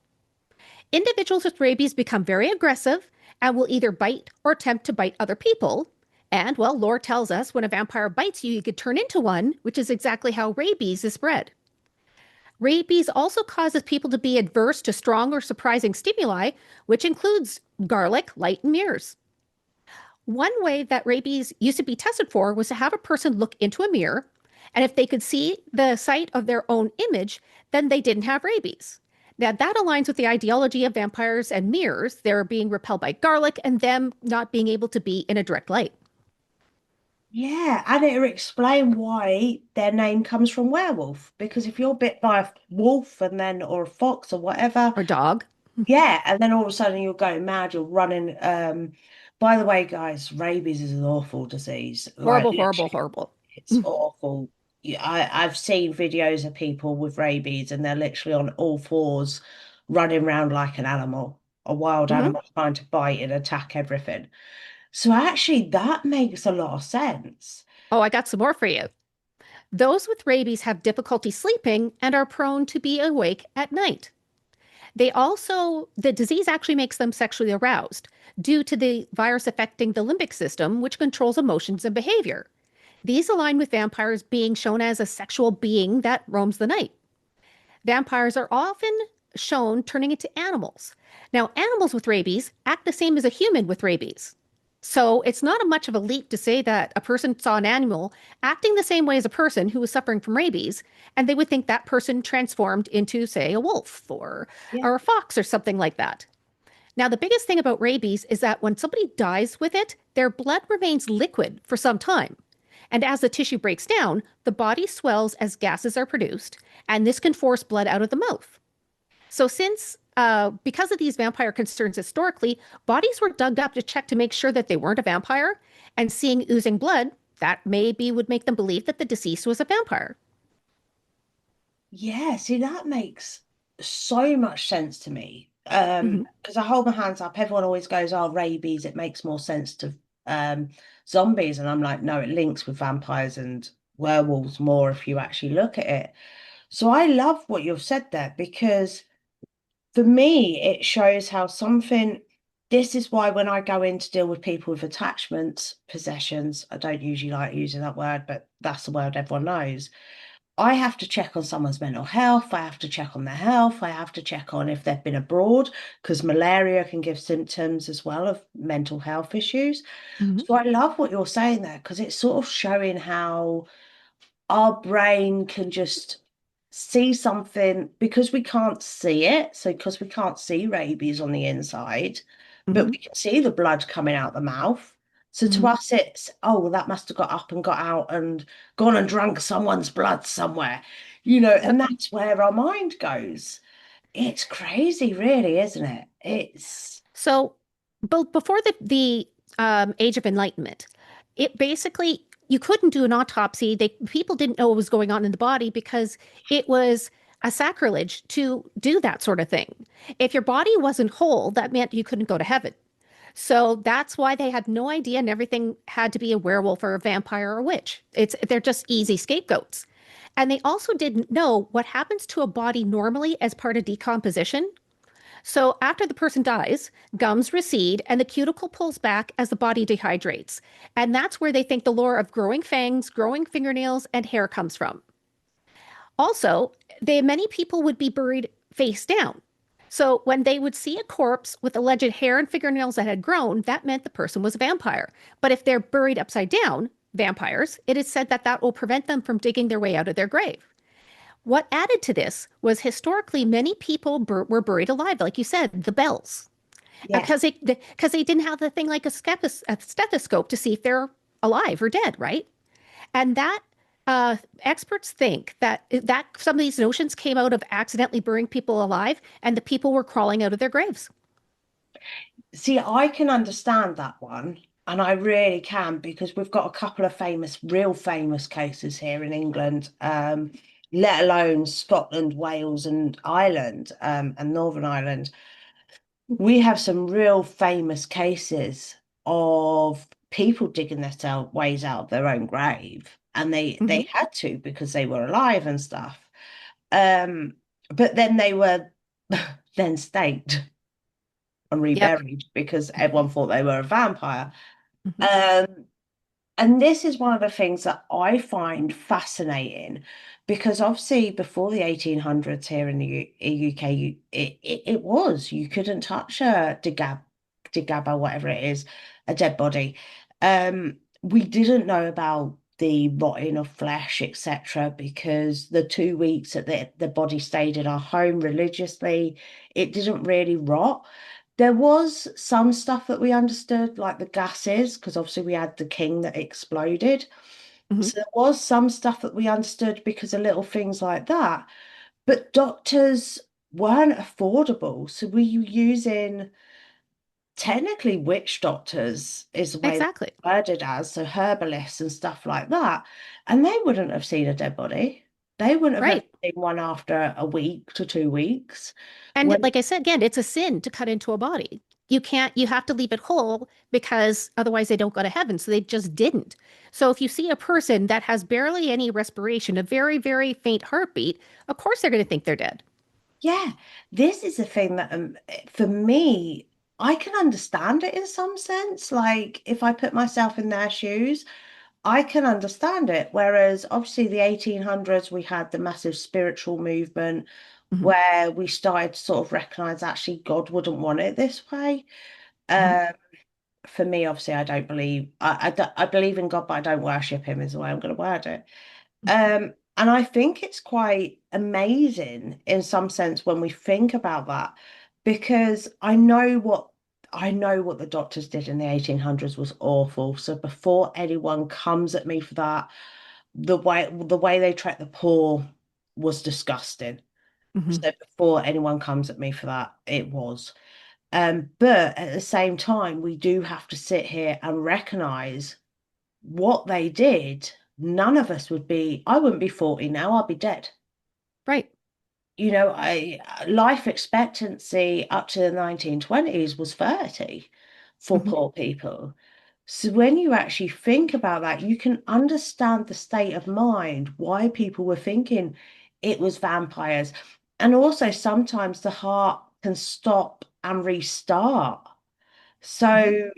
Individuals with rabies become very aggressive and will either bite or attempt to bite other people. And, well, lore tells us when a vampire bites you, you could turn into one, which is exactly how rabies is spread. Rabies also causes people to be adverse to strong or surprising stimuli, which includes garlic, light, and mirrors. One way that rabies used to be tested for was to have a person look into a mirror, and if they could see the sight of their own image, then they didn't have rabies. Now, that aligns with the ideology of vampires and mirrors. They're being repelled by garlic and them not being able to be in a direct light. Yeah, and it'll explain why their name comes from werewolf. Because if you're bit by a wolf and then or a fox or whatever, Or dog. yeah, and then all of a sudden you're going mad, you're running. By the way, guys, rabies is an awful disease. Like Horrible, horrible, literally, horrible. it's awful. Yeah, I've seen videos of people with rabies and they're literally on all fours running around like an animal, a wild Mhm. animal trying to bite and attack everything. So actually that makes a lot of sense. Oh, I got some more for you. Those with rabies have difficulty sleeping and are prone to be awake at night. The disease actually makes them sexually aroused due to the virus affecting the limbic system, which controls emotions and behavior. These align with vampires being shown as a sexual being that roams the night. Vampires are often shown turning into animals. Now, animals with rabies act the same as a human with rabies. So it's not a much of a leap to say that a person saw an animal acting the same way as a person who was suffering from rabies, and they would think that person transformed into, say, a wolf Yeah. or a fox or something like that. Now, the biggest thing about rabies is that when somebody dies with it, their blood remains liquid for some time. And as the tissue breaks down, the body swells as gases are produced, and this can force blood out of the mouth. So, because of these vampire concerns historically, bodies were dug up to check to make sure that they weren't a vampire, and seeing oozing blood, that maybe would make them believe that the deceased was a vampire. Yeah, see, that makes so much sense to me. Hmm. Because I hold my hands up, everyone always goes, oh, rabies, it makes more sense to zombies. And I'm like, no, it links with vampires and werewolves more if you actually look at it. So I love what you've said there because for me, it shows how something, this is why when I go in to deal with people with attachments, possessions, I don't usually like using that word, but that's the word everyone knows. I have to check on someone's mental health. I have to check on their health. I have to check on if they've been abroad because malaria can give symptoms as well of mental health issues. Hmm. So I love what you're saying there because it's sort of showing how our brain can just see something because we can't see it. So, because we can't see rabies on the inside, but Hmm. we can see the blood coming out the mouth. So, to Hmm. us, it's, oh, well, that must have got up and got out and gone and drunk someone's blood somewhere, So, and that's where our mind goes. It's crazy, really, isn't it? It's, so before the Age of Enlightenment, it basically you couldn't do an autopsy. People didn't know what was going on in the body because it was a sacrilege to do that sort of thing. If your body wasn't whole, that meant you couldn't go to heaven. So that's why they had no idea, and everything had to be a werewolf or a vampire or a witch. They're just easy scapegoats. And they also didn't know what happens to a body normally as part of decomposition. So after the person dies, gums recede and the cuticle pulls back as the body dehydrates. And that's where they think the lore of growing fangs, growing fingernails, and hair comes from. Also, many people would be buried face down. So when they would see a corpse with alleged hair and fingernails that had grown, that meant the person was a vampire. But if they're buried upside down, vampires, it is said that that will prevent them from digging their way out of their grave. What added to this was historically many people were buried alive, like you said, the bells, Yes. because they didn't have the thing like a stethoscope to see if they're alive or dead, right? And that experts think that some of these notions came out of accidentally burying people alive, and the people were crawling out of their graves. See, I can understand that one, and I really can because we've got a couple of real famous cases here in England, let alone Scotland, Wales, and Ireland, and Northern Ireland. We have some real famous cases of people digging their ways out of their own grave, and they Hmm. had to because they were alive and stuff. Um, but then they were then staked and Yep. reburied because everyone thought they were a vampire. Hmm. Um, and this is one of the things that I find fascinating because obviously before the 1800s here in the UK, you couldn't touch a digab or whatever it is, a dead body. We didn't know about the rotting of flesh, etc., because the 2 weeks that the body stayed in our home religiously, it didn't really rot. There was some stuff that we understood, like the gases, because obviously we had the king that exploded. Hmm. So there was some stuff that we understood because of little things like that. But doctors weren't affordable. So we were using technically witch doctors is the way they're Exactly. worded as, so herbalists and stuff like that. And they wouldn't have seen a dead body. They wouldn't have ever Right. seen one after a week to 2 weeks. And When like I said, again, it's a sin to cut into a body. You have to leave it whole because otherwise they don't go to heaven. So they just didn't. So if you see a person that has barely any respiration, a very, very faint heartbeat, of course they're going to think they're dead. Yeah, this is a thing that for me, I can understand it in some sense. Like if I put myself in their shoes, I can understand it. Whereas obviously the 1800s, we had the massive spiritual movement Hmm. where we started to sort of recognize actually God wouldn't want it this way. Hmm. Um, for me, obviously, I don't believe I believe in God, but I don't worship him is the way I'm going to word it. And I think it's quite amazing in some sense when we think about that, because I know what the doctors did in the 1800s was awful. So before anyone comes at me for that, the way they treat the poor was disgusting. Hmm. So before anyone comes at me for that, it was. But at the same time, we do have to sit here and recognize what they did. None of us would be, I wouldn't be 40 now, I'd be dead. Right. I life expectancy up to the 1920s was 30 for Hmm. poor people. So when you actually think about that, you can understand the state of mind, why people were thinking it was vampires. And also sometimes the heart can stop and restart. Hmm. So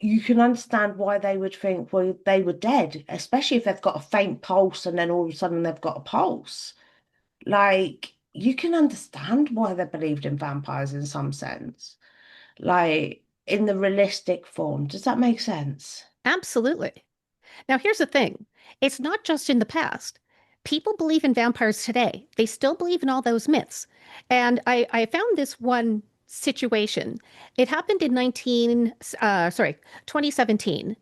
you can understand why they would think, well, they were dead, especially if they've got a faint pulse and then all of a sudden they've got a pulse. Like, you can understand why they believed in vampires in some sense, like in the realistic form. Does that make sense? Absolutely. Now, here's the thing. It's not just in the past. People believe in vampires today. They still believe in all those myths. And I found this one situation. It happened in 2017.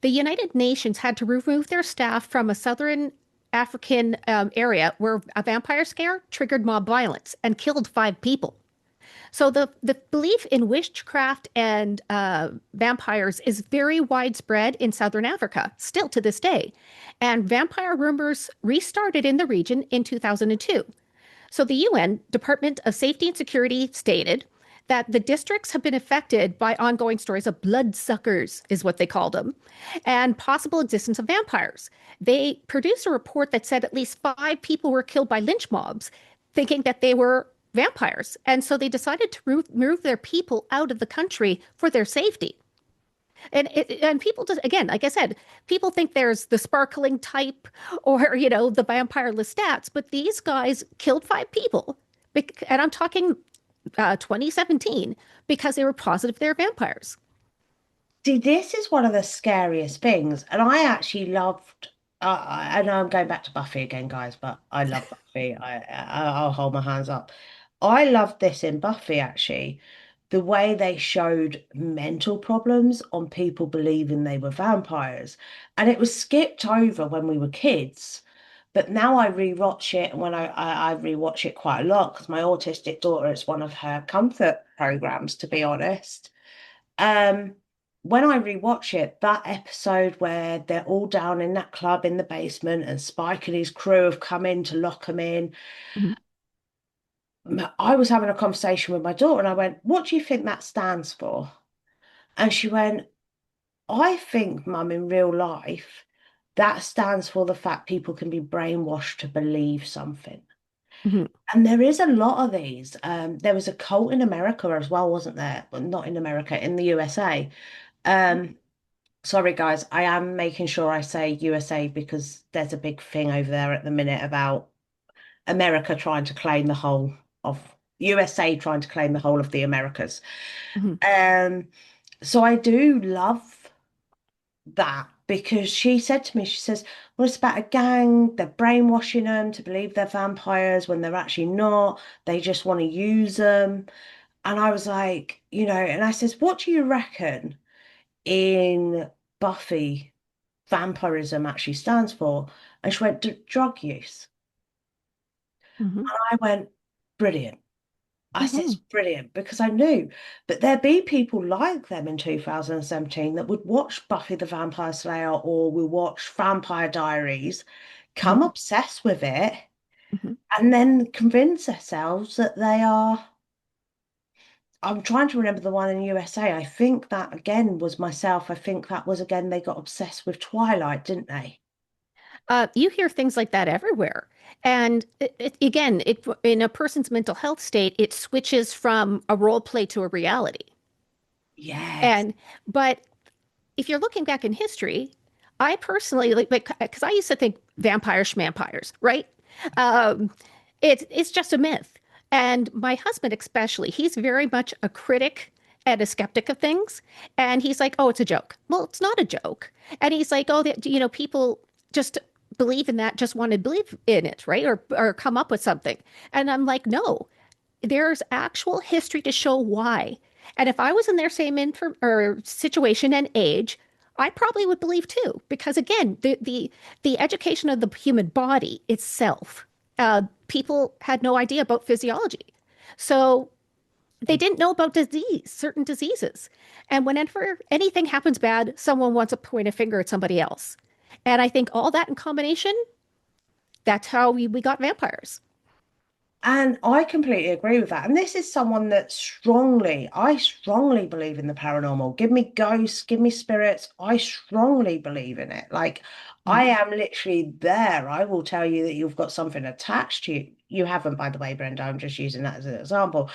The United Nations had to remove their staff from a southern African area where a vampire scare triggered mob violence and killed 5 people. So the belief in witchcraft and vampires is very widespread in southern Africa, still to this day. And vampire rumors restarted in the region in 2002. So the UN Department of Safety and Security stated that the districts have been affected by ongoing stories of bloodsuckers, is what they called them, and possible existence of vampires. They produced a report that said at least 5 people were killed by lynch mobs, thinking that they were vampires. And so they decided to move their people out of the country for their safety. And people just, again, like I said, people think there's the sparkling type or, the vampire Lestats, but these guys killed 5 people. And I'm talking 2017 because they were positive they're vampires. See, this is one of the scariest things, and I actually loved. I know I'm going back to Buffy again, guys, but I love Buffy. I'll hold my hands up. I loved this in Buffy actually, the way they showed mental problems on people believing they were vampires, and it was skipped over when we were kids. But now I rewatch it, and when I rewatch it quite a lot because my autistic daughter, it's one of her comfort programs, to be honest. Um, when I rewatch it, that episode where they're all down in that club in the basement and Spike and his crew have come in to lock them in, Mhm, I was having a conversation with my daughter and I went, "What do you think that stands for?" And she went, "I think, Mum, in real life, that stands for the fact people can be brainwashed to believe something." mhm, And there is a lot of these. There was a cult in America as well, wasn't there? Well, not in America, in the USA. Um, Sorry, guys, I am making sure I say USA because there's a big thing over there at the minute about America trying to claim the whole of USA trying to claim the whole of the Americas. mhm, Um, so I do love that because she said to me, she says, "Well, it's about a gang, they're brainwashing them to believe they're vampires when they're actually not, they just want to use them." And I was like, and I says, "What do you reckon in Buffy vampirism actually stands for?" And she went, "Drug use." mhm, I went, "Brilliant." I said, "It's mhm, brilliant," because I knew. But there be people like them in 2017 that would watch Buffy the Vampire Slayer or will watch Vampire Diaries, come mhm, obsessed with it, mhm. and then convince themselves that they are. I'm trying to remember the one in USA. I think that again was myself. I think that was again, they got obsessed with Twilight, didn't they? You hear things like that everywhere. And again, in a person's mental health state, it switches from a role play to a reality. Yes. And, but if you're looking back in history, I personally like, because I used to think vampires, schmampires, right? Um, it's just a myth. And my husband, especially, he's very much a critic and a skeptic of things. And he's like, oh, it's a joke. Well, it's not a joke. And he's like, oh, people just believe in that, just want to believe in it, right? Or come up with something. And I'm like, no, there's actual history to show why. And if I was in their same or situation and age, I probably would believe too, because again, the education of the human body itself, people had no idea about physiology, so they didn't know about certain diseases, and whenever anything happens bad, someone wants to point a finger at somebody else, and I think all that in combination, that's how we got vampires. And I completely agree with that. And this is someone that I strongly believe in the paranormal. Give me ghosts, give me spirits. I strongly believe in it. Like, I Mhm. am literally there. I will tell you that you've got something attached to you. You haven't, by the way, Brenda. I'm just using that as an example.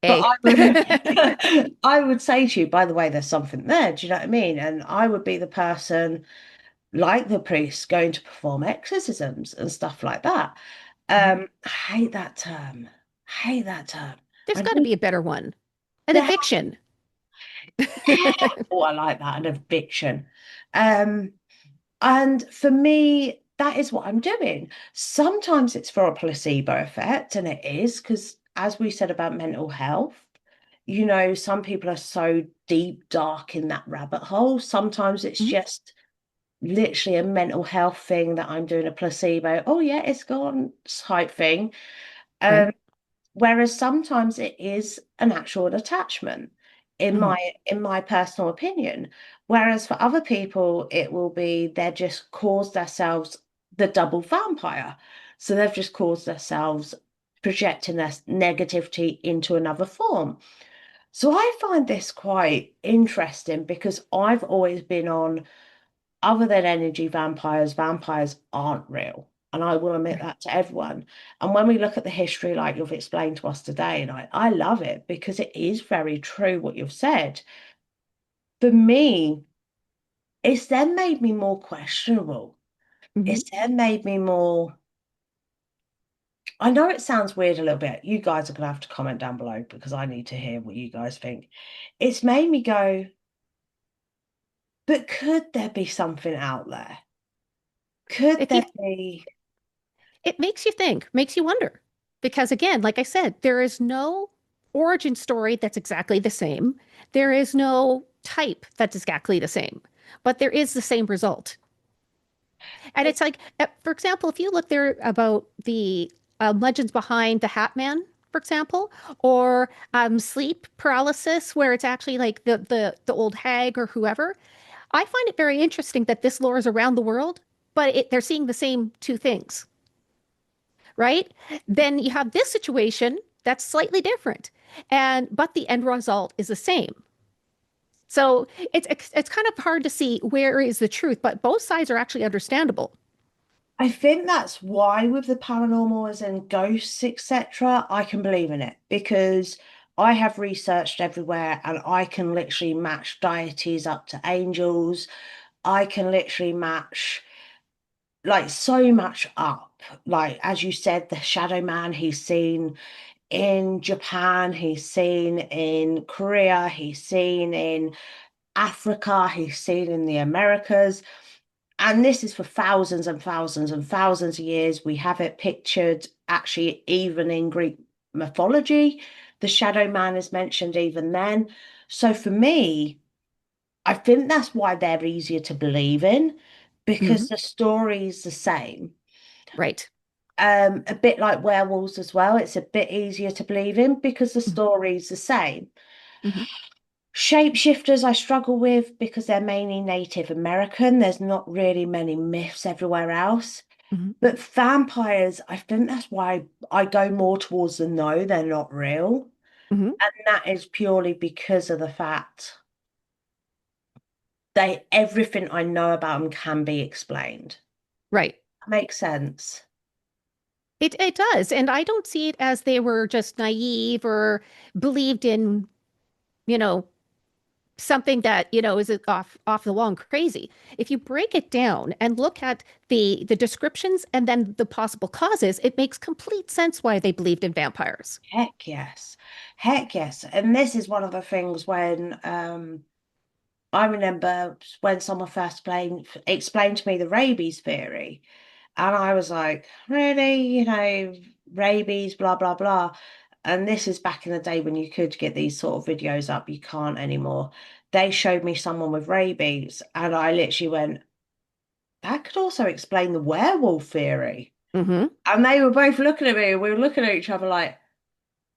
But Hey. I would, I would say to you, by the way, there's something there. Do you know what I mean? And I would be the person, like the priest, going to perform exorcisms and stuff like that. I hate that term. I hate that term. There's I got to think be a better one. An there, eviction. oh, I like that, an eviction. Um, and for me, that is what I'm doing. Sometimes it's for a placebo effect, and it is because, as we said about mental health, some people are so deep, dark in that rabbit hole. Sometimes it's Mhm. just literally a mental health thing that I'm doing a placebo. Oh, yeah, it's gone type thing. Right. Um, Whereas sometimes it is an actual attachment, in Mhm. my personal opinion. Whereas for other people, it will be they're just caused themselves the double vampire. So they've just caused themselves projecting their negativity into another form. So I find this quite interesting because I've always been on, other than energy vampires, vampires aren't real. And I will admit Right. that to everyone. And when we look at the history, like you've explained to us today, and I love it because it is very true what you've said. For me, it's then made me more questionable. Hmm. It's then made me more. I know it sounds weird a little bit. You guys are going to have to comment down below because I need to hear what you guys think. It's made me go, but could there be something out there? Could It there keeps be? it makes you think, makes you wonder. Because again, like I said, there is no origin story that's exactly the same. There is no type that's exactly the same, but there is the same result. And it's like, for example, if you look there about the legends behind the Hat Man, for example, or sleep paralysis, where it's actually like the old hag or whoever, I find it very interesting that this lore is around the world, but they're seeing the same two things, right? Then you have this situation that's slightly different, and but the end result is the same. So it's kind of hard to see where is the truth, but both sides are actually understandable. I think that's why with the paranormal as in ghosts, etc., I can believe in it because I have researched everywhere and I can literally match deities up to angels. I can literally match like so much up. Like as you said, the shadow man he's seen in Japan, he's seen in Korea, he's seen in Africa, he's seen in the Americas. And this is for thousands and thousands and thousands of years. We have it pictured actually even in Greek mythology. The shadow man is mentioned even then. So for me, I think that's why they're easier to believe in Hmm. because the story is the same. Right. A bit like werewolves as well. It's a bit easier to believe in because the story is the same. Hmm. Shapeshifters I struggle with because they're mainly Native American. There's not really many myths everywhere else. Hmm. But vampires, I think that's why I go more towards the no, they're not real. Hmm. And that is purely because of the fact they everything I know about them can be explained. Right. Makes sense. It does. And I don't see it as they were just naive or believed in, you know, something that, is off the wall and crazy. If you break it down and look at the descriptions and then the possible causes, it makes complete sense why they believed in vampires. Heck yes. Heck yes. And this is one of the things when I remember when someone first explained to me the rabies theory. And I was like, really? Rabies, blah, blah, blah. And this is back in the day when you could get these sort of videos up. You can't anymore. They showed me someone with rabies, and I literally went, that could also explain the werewolf theory. Hmm. And they were both looking at me, and we were looking at each other like,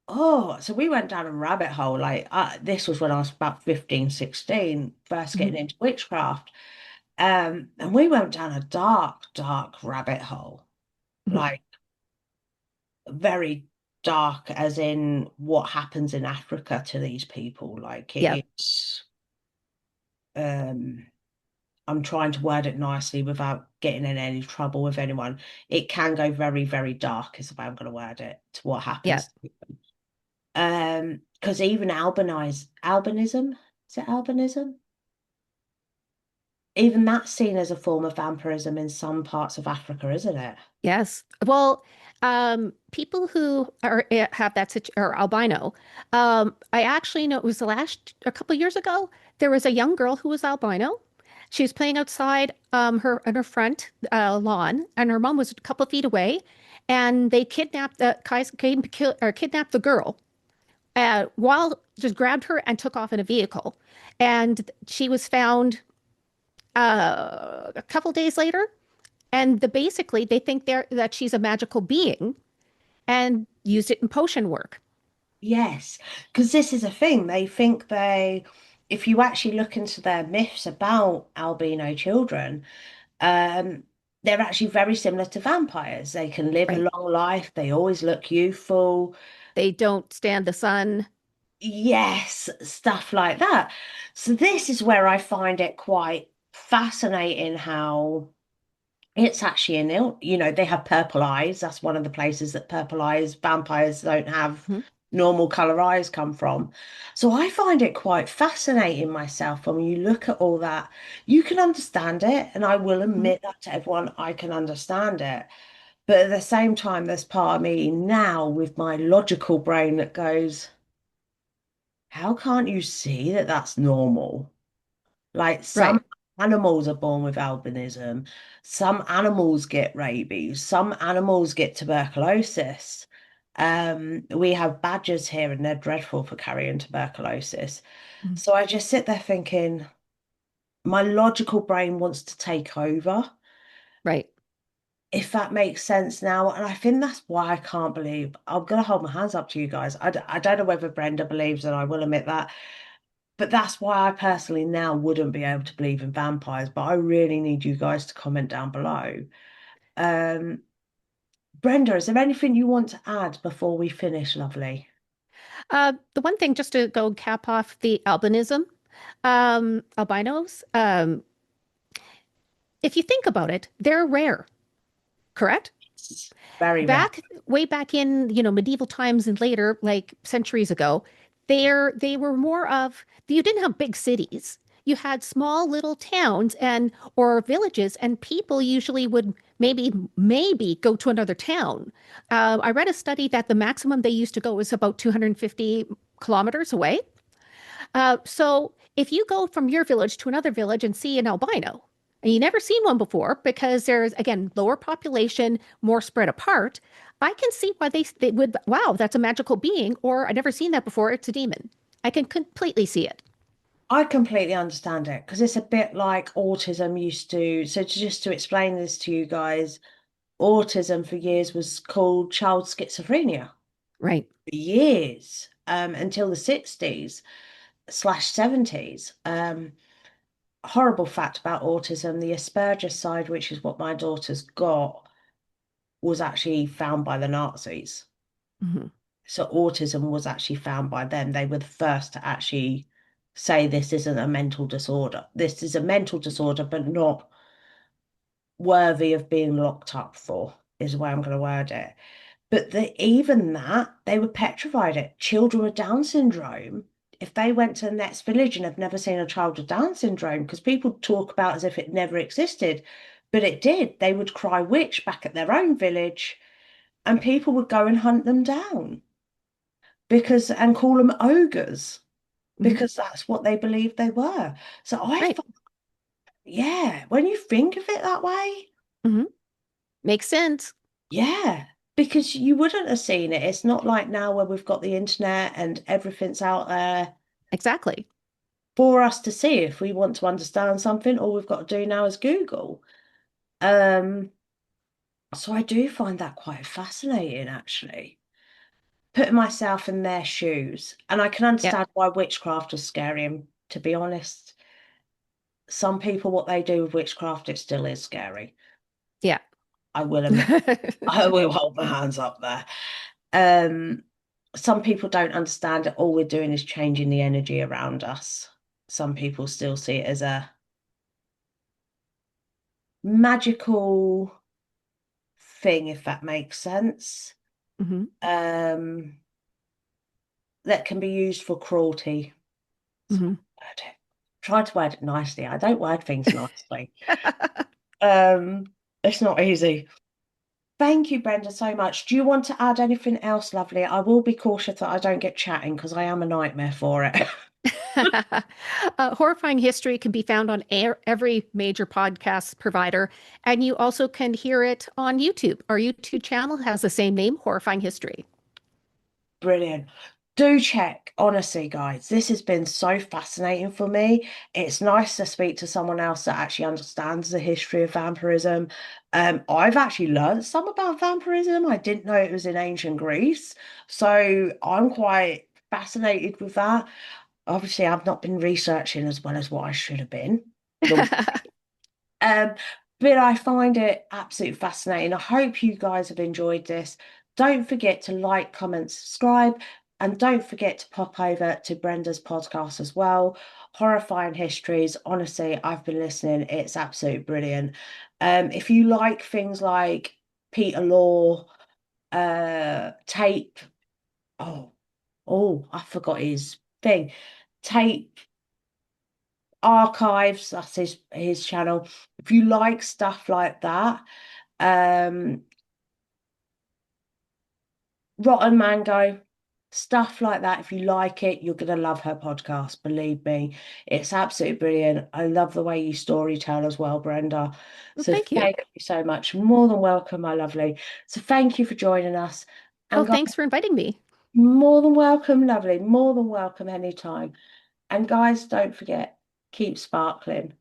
oh, so we went down a rabbit hole. Like, this was when I was about 15, 16, first Hmm. getting into witchcraft. And we went down a dark, dark rabbit hole. Hmm. Like, very dark, as in what happens in Africa to these people. Like Yeah. it's um I'm trying to word it nicely without getting in any trouble with anyone. It can go very, very dark is the way I'm gonna word it to what Yeah. happens. Because even albinism, is it albinism? Even that's seen as a form of vampirism in some parts of Africa, isn't it? Yes. Well, people who have that situ or albino, I actually know it was a couple of years ago. There was a young girl who was albino. She was playing outside her on her front lawn, and her mom was a couple of feet away, and they kidnapped the guys came to kill or kidnapped the girl. While just grabbed her and took off in a vehicle, and she was found a couple days later and basically they think that she's a magical being and used it in potion work. Yes, because this is a thing. They think if you actually look into their myths about albino children, um, they're actually very similar to vampires. They can live a Right. long life. They always look youthful. They don't stand the sun. Yes, stuff like that. So this is where I find it quite fascinating how It's actually an ill, they have purple eyes. That's one of the places that purple eyes, vampires don't have Mhm. normal color eyes come from. So I find it quite fascinating myself. And when you look at all that, you can understand it. And I will Mhm. admit that to everyone, I can understand it. But at the same time, there's part of me now with my logical brain that goes, how can't you see that that's normal? Like some Right. animals are born with albinism, some animals get rabies, some animals get tuberculosis. We have badgers here and they're dreadful for carrying tuberculosis. Mhm. So I just sit there thinking, my logical brain wants to take over, Right. if that makes sense now. And I think that's why I can't believe, I'm going to hold my hands up to you guys. I don't know whether Brenda believes, and I will admit that. But that's why I personally now wouldn't be able to believe in vampires. But I really need you guys to comment down below. Um, Brenda, is there anything you want to add before we finish, lovely? The one thing, just to go cap off the albinism, albinos, if you think about it, they're rare, correct? It's very rare. Back way back in, medieval times and later, like centuries ago, they were more of you didn't have big cities. You had small little towns and or villages, and people usually would maybe go to another town. I read a study that the maximum they used to go was about 250 kilometers away. So if you go from your village to another village and see an albino, and you never seen one before because there's again lower population, more spread apart, I can see why they would, wow, that's a magical being, or I've never seen that before, it's a demon. I can completely see it. I completely understand it because it's a bit like autism used to. So just to explain this to you guys, autism for years was called child schizophrenia Right. for years, until the 60s slash 70s. Horrible fact about autism, the Asperger's side, which is what my daughter's got, was actually found by the Nazis. Hmm. So autism was actually found by them. They were the first to actually say this isn't a mental disorder. This is a mental disorder, but not worthy of being locked up for, is the way I'm going to word it. But even that, they were petrified it. Children with Down syndrome, if they went to the next village and have never seen a child with Down syndrome, because people talk about as if it never existed, but it did. They would cry witch back at their own village, and people would go and hunt them down because and call them ogres Hmm. because that's what they believed they were. So Right. yeah, when you think of it that way, Hmm. Makes sense. yeah, because you wouldn't have seen it. It's not like now where we've got the internet and everything's out there Exactly. for us to see if we want to understand something. All we've got to do now is Google. Um, so I do find that quite fascinating, actually, putting myself in their shoes. And I can Yeah. understand why witchcraft is scary. And to be honest, some people, what they do with witchcraft, it still is scary. Yeah. I will admit, I will hold my hands up there. Um, some people don't understand that all we're doing is changing the energy around us. Some people still see it as a magical thing, if that makes sense. Hmm. Um, that can be used for cruelty. That's what Hmm. I word it. Try to word it nicely. I don't word things nicely. Um, it's not easy. Thank you, Brenda, so much. Do you want to add anything else, lovely? I will be cautious that I don't get chatting because I am a nightmare for it. Horrifying History can be found on every major podcast provider, and you also can hear it on YouTube. Our YouTube channel has the same name, Horrifying History. Brilliant. Do check, honestly, guys. This has been so fascinating for me. It's nice to speak to someone else that actually understands the history of vampirism. I've actually learned some about vampirism. I didn't know it was in ancient Greece. So I'm quite fascinated with that. Obviously, I've not been researching as well as what I should have been. No. Um, but I find it absolutely fascinating. I hope you guys have enjoyed this. Don't forget to like, comment, subscribe. And don't forget to pop over to Brenda's podcast as well. Horrifying Histories. Honestly, I've been listening. It's absolutely brilliant. If you like things like Peter Law, tape, oh, I forgot his thing. Tape Archives, that's his channel. If you like stuff like that, um, Rotten Mango, stuff like that. If you like it, you're gonna love her podcast. Believe me, it's absolutely brilliant. I love the way you story tell as well, Brenda. Well, So thank you. thank you so much. More than welcome, my lovely. So thank you for joining us. Oh, And guys, thanks for inviting me. more than welcome, lovely. More than welcome anytime. And guys, don't forget, keep sparkling.